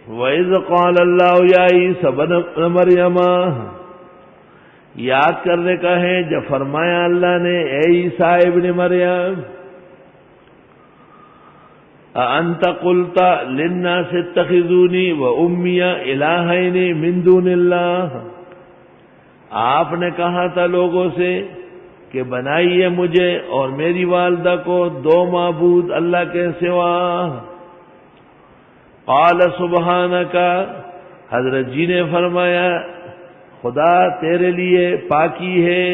وَإِذْ قَالَ اللَّهُ يَا عِيسَى ابْنَ مَرْيَمَ، یاد کرنے کا ہے جب فرمایا اللہ نے اے عیسیٰ ابن مریم، أَأَنْتَ قُلْتَ لِلنَّاسِ اتَّخِذُونِي وَأُمِّيَ إِلَٰهَيْنِ مِن دُونِ اللَّهِ، آپ نے کہا تھا لوگوں سے کہ بنائیے مجھے اور میری والدہ کو دو معبود اللہ کے سوا۔ قال سبحانک، حضرت جی نے فرمایا خدا تیرے لیے پاکی ہے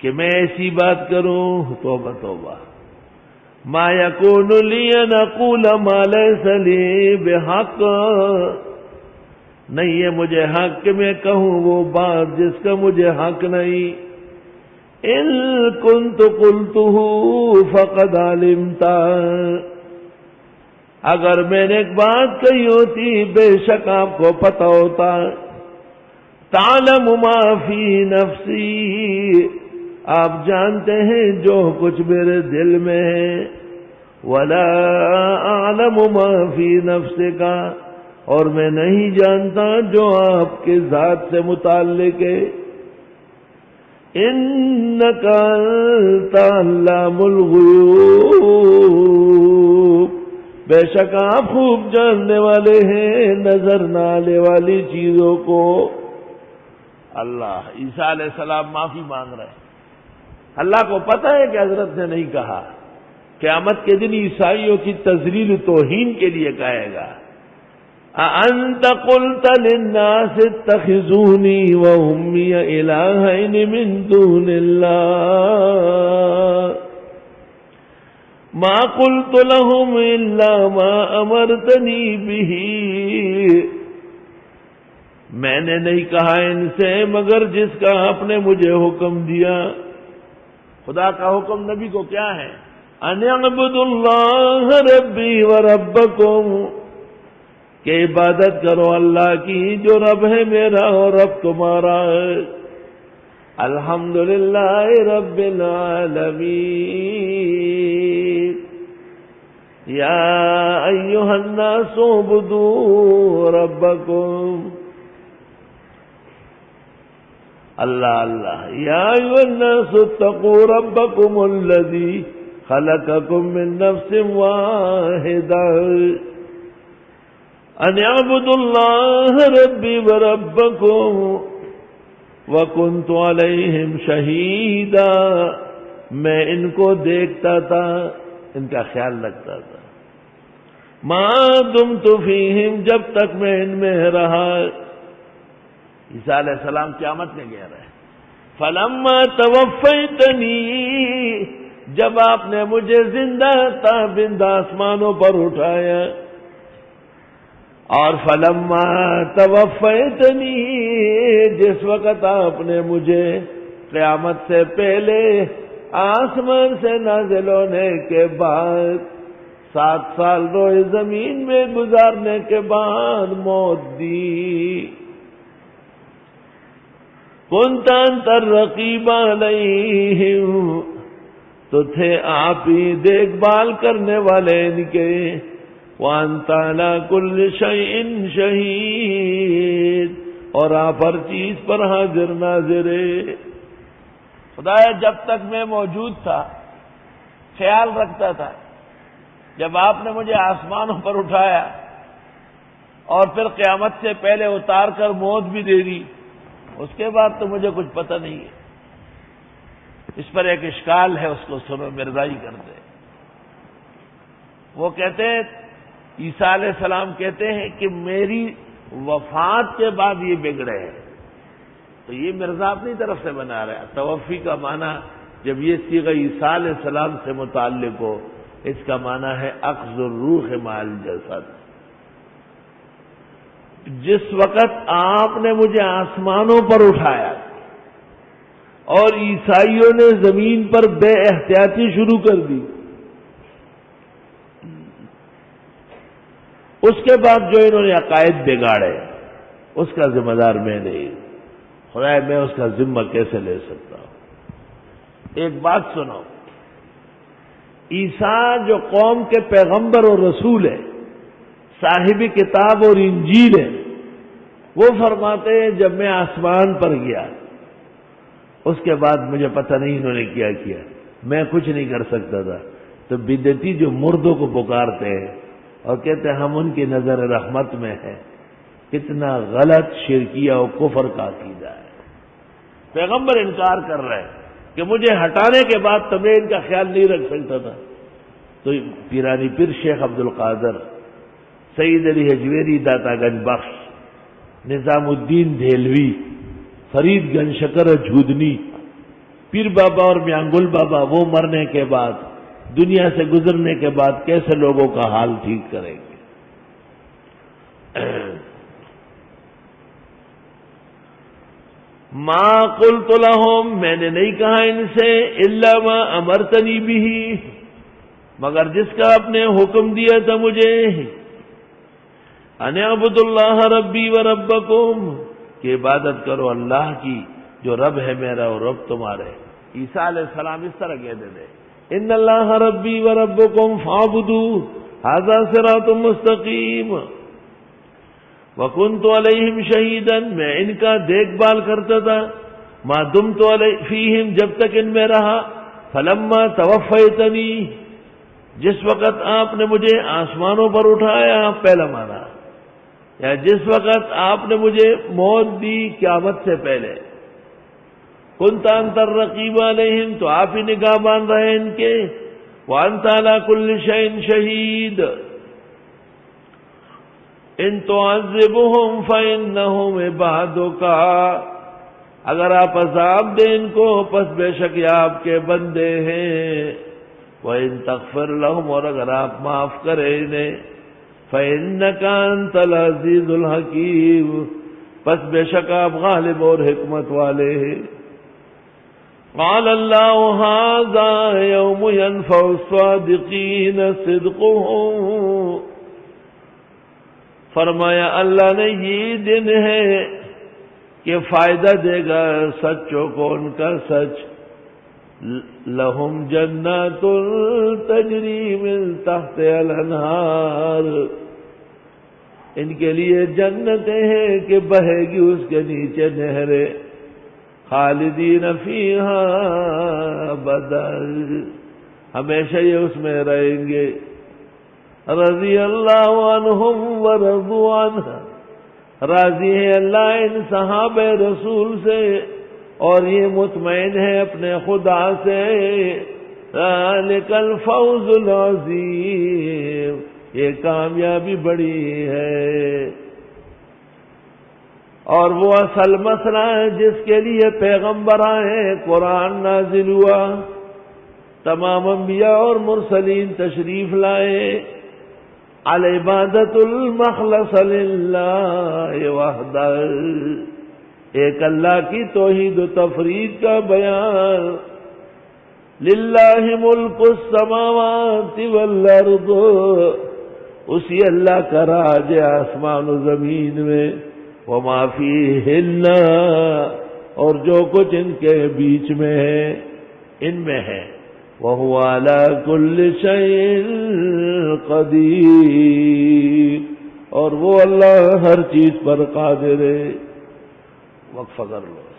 کہ میں ایسی بات کروں، توبہ توبہ، ما یکون لی ان اقول ما لیس لی بحق، نہیں ہے مجھے حق کہ میں کہوں وہ بات جس کا مجھے حق نہیں، ان کنت قلتہ فقد علمت، اگر میں نے ایک بات کہی ہوتی بے شک آپ کو پتہ ہوتا، تعلم ما فی نفسی، آپ جانتے ہیں جو کچھ میرے دل میں ہے، ولا اعلم ما فی نفسک، اور میں نہیں جانتا جو آپ کے ذات سے متعلق ہے، انک انت علام الغیوب، بے شک آپ خوب جاننے والے ہیں نظر نہ آنے والی چیزوں کو۔ اللہ، عیسیٰ علیہ السلام معافی مانگ رہے ہیں، اللہ کو پتہ ہے کہ حضرت نے نہیں کہا، قیامت کے دن عیسائیوں کی تذلیل و توہین کے لیے کہے گا اَأَنْتَ قُلْتَ لِلنَّاسِ اتَّخِذُونِي وَأُمِّيَ إِلَٰهَيْنِ مِن دُونِ اللَّهِ مَا قُلْتُ لَهُمْ إِلَّا مَا أَمَرْتَنِي بِهِ، میں نے نہیں کہا ان سے مگر جس کا آپ نے مجھے حکم دیا۔ خدا کا حکم نبی کو کیا ہے؟ ان اعبدوا اللہ ربی وربکم، کہ عبادت کرو اللہ کی جو رب ہے میرا اور رب تمہارا ہے۔ الحمدللہ رب العالمین، یا ایھا الناس اعبدوا ربکم، اللہ اللہ، یا ایھا الناس اتقوا ربکم الذی خلقکم من نفس واحدہ، ان اعبدوا اللہ ربی وربکم وکنت علیہم شہیدا، میں ان کو دیکھتا تھا، ان کا خیال رکھتا تھا، ما دمت فیہم، جب تک میں ان میں رہا۔ عیسیٰ علیہ السلام قیامت میں گیا رہے، فلما توفیتنی، جب آپ نے مجھے زندہ تابندہ آسمانوں پر اٹھایا، اور فلما توفیتنی، جس وقت آپ نے مجھے قیامت سے پہلے آسمان سے نازل ہونے کے بعد 7 سال روئے زمین میں گزارنے کے بعد موت دی، كنت انت الرقیب علیہم، تو تھے آپ ہی دیکھ بھال کرنے والے ان کے، وانت علی کل شیء شہید، اور آپ ہر چیز پر حاضر ناظر ہے۔ خدایا جب تک میں موجود تھا خیال رکھتا تھا، جب آپ نے مجھے آسمانوں پر اٹھایا اور پھر قیامت سے پہلے اتار کر موت بھی دے دی، اس کے بعد تو مجھے کچھ پتہ نہیں ہے۔ اس پر ایک اشکال ہے، اس کو سنو، مرزائی کرتے ہیں۔ وہ کہتے ہیں، عیسیٰ علیہ السلام کہتے ہیں کہ میری وفات کے بعد یہ بگڑے ہیں، تو یہ مرزا اپنی طرف سے بنا رہا ہے۔ توفی کا معنی جب یہ صیغہ عیسیٰ علیہ السلام سے متعلق ہو، اس کا معنی ہے اخذ الروح مع الجسد۔ جس وقت آپ نے مجھے آسمانوں پر اٹھایا اور عیسائیوں نے زمین پر بے احتیاطی شروع کر دی، اس کے بعد جو انہوں نے عقائد بگاڑے، اس کا ذمہ دار میں نہیں۔ خدا میں اس کا ذمہ کیسے لے سکتا ہوں؟ ایک بات سنو، عیسیٰ جو قوم کے پیغمبر اور رسول ہے، صاحب کتاب اور انجیل ہیں، وہ فرماتے ہیں جب میں آسمان پر گیا اس کے بعد مجھے پتہ نہیں انہوں نے کیا کیا، میں کچھ نہیں کر سکتا تھا۔ تو بدعتی جو مردوں کو پکارتے ہیں اور کہتے ہیں ہم ان کی نظر رحمت میں ہیں، کتنا غلط شرکیہ و کفر کا عقیدہ ہے۔ پیغمبر انکار کر رہے ہیں کہ مجھے ہٹانے کے بعد تو میں ان کا خیال نہیں رکھ سکتا تھا۔ تو پیرانی پیر شیخ عبد القادر، سید علی حجویری داتا گنج بخش، نظام الدین دہلوی، فرید گنج شکر جھودنی، پیر بابا اور میانگل بابا وہ مرنے کے بعد، دنیا سے گزرنے کے بعد کیسے لوگوں کا حال ٹھیک کریں گے؟ ما قلت لهم، میں نے نہیں کہا ان سے، الا ما امرتنی به، مگر جس کا آپ نے حکم دیا تھا مجھے، ان اعبدوا اللہ ربی و ربکم، کہ عبادت کرو اللہ کی جو رب ہے میرا اور رب تمہارے۔ عیسیٰ علیہ السلام اس طرح کہتے تھے، ان اللہ ربی و ربکم فاعبدوہ ھذا صراط مستقیم۔ وکنت علیہم شہیدا، میں ان کا دیکھ بھال کرتا تھا، ما دمت فیہم، جب تک ان میں رہا، فلما توفیتنی، جس وقت آپ نے مجھے آسمانوں پر اٹھایا، پہلا مانا، یا جس وقت آپ نے مجھے موت دی قیامت سے پہلے، کنت انت الرقیب علیہم، تو آپ ہی نگاہ بان رہے ان کے، وانت علی کل شیء شہید، ان تعذبہم فانہم عبادک، اگر آپ عذاب دیں ان کو پس بے شک یہ آپ کے بندے ہیں، وان تغفر لہم، اور اگر آپ معاف کریں انہیں، فإنک انت العزیز الحکیم، پس بے شک آپ غالب اور حکمت والے ہیں۔ قال اللہ ھذا یوم ینفع الصادقین صدقہم، فرمایا اللہ نے یہ دن ہے کہ فائدہ دے گا سچوں کو ان کا سچ، لہم جنات تجری من تحتها الانہار، ان کے لیے جنتیں ہیں کہ بہے گی اس کے نیچے نہریں، خالدین فیہا ابدا، ہمیشہ یہ اس میں رہیں گے، رضی اللہ عنہم ورضوا عنہ، راضی ہے اللہ ان صحابہ رسول سے اور یہ مطمئن ہے اپنے خدا سے، ذالک الفوز العظیم، یہ کامیابی بڑی ہے۔ اور وہ اصل مسئلہ ہے جس کے لیے پیغمبر آئے، قرآن نازل ہوا، تمام انبیاء اور مرسلین تشریف لائے، العبادت المخلص للہ وحدہ، ایک اللہ کی توحید و تفرید کا بیان، للہ ملک السماوات والارض، اسی اللہ کا راج ہے آسمان و زمین میں، وما فیہن، اور جو کچھ ان کے بیچ میں ہے، ان میں ہے، وہو علی کل شیء قدیر، اور وہ اللہ ہر چیز پر قادر ہے۔ وقفہ کر لو۔